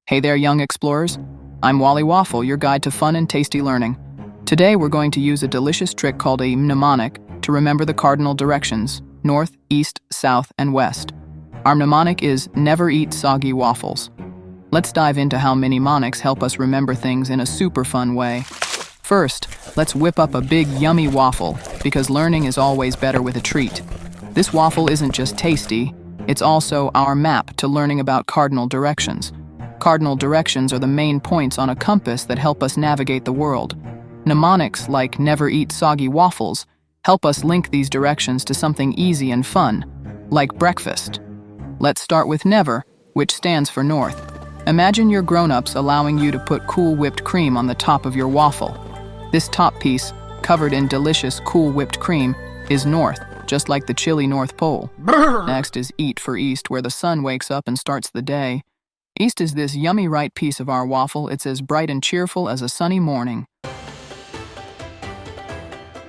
Hey there, young explorers. I'm Wally Waffle, your guide to fun and tasty learning. Today, we're going to use a delicious trick called a mnemonic to remember the cardinal directions: north, east, south, and west. Our mnemonic is never eat soggy waffles. Let's dive into how mnemonics help us remember things in a super fun way. First, let's whip up a big, yummy waffle, because learning is always better with a treat. This waffle isn't just tasty, it's also our map to learning about cardinal directions. Cardinal directions are the main points on a compass that help us navigate the world. Mnemonics like never eat soggy waffles help us link these directions to something easy and fun, like breakfast. Let's start with never, which stands for north. Imagine your grown-ups allowing you to put cool whipped cream on the top of your waffle. This top piece, covered in delicious cool whipped cream, is north, just like the chilly North Pole. Next is eat for east, where the sun wakes up and starts the day. East is this yummy right piece of our waffle. It's as bright and cheerful as a sunny morning.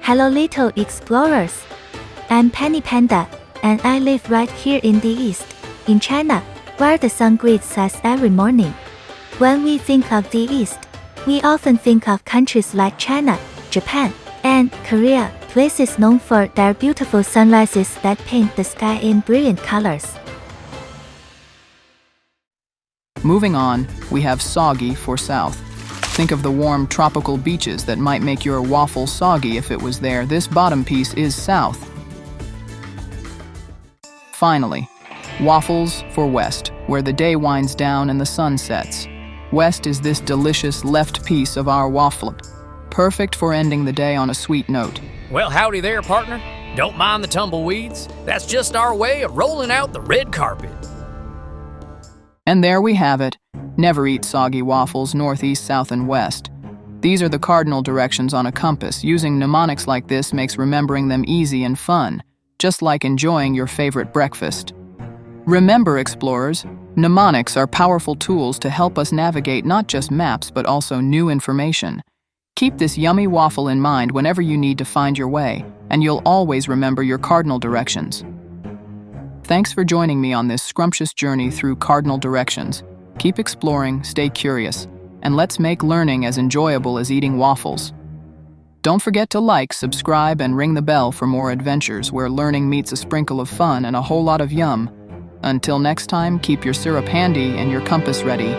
Hello little explorers. I'm Penny Panda, and I live right here in the east, in China, where the sun greets us every morning. When we think of the east, we often think of countries like China, Japan, and Korea, places known for their beautiful sunrises that paint the sky in brilliant colors. Moving on, we have soggy for south. Think of the warm tropical beaches that might make your waffle soggy if it was there. This bottom piece is south. Finally, waffles for west, where the day winds down and the sun sets. West is this delicious left piece of our waffle, perfect for ending the day on a sweet note. Well, howdy there, partner. Don't mind the tumbleweeds. That's just our way of rolling out the red carpet. And there we have it. Never eat soggy waffles, north, east, south, and west. These are the cardinal directions on a compass. Using mnemonics like this makes remembering them easy and fun, just like enjoying your favorite breakfast. Remember, explorers, mnemonics are powerful tools to help us navigate not just maps but also new information. Keep this yummy waffle in mind whenever you need to find your way, and you'll always remember your cardinal directions. Thanks for joining me on this scrumptious journey through cardinal directions. Keep exploring, stay curious, and let's make learning as enjoyable as eating waffles. Don't forget to like, subscribe, and ring the bell for more adventures where learning meets a sprinkle of fun and a whole lot of yum. Until next time, keep your syrup handy and your compass ready.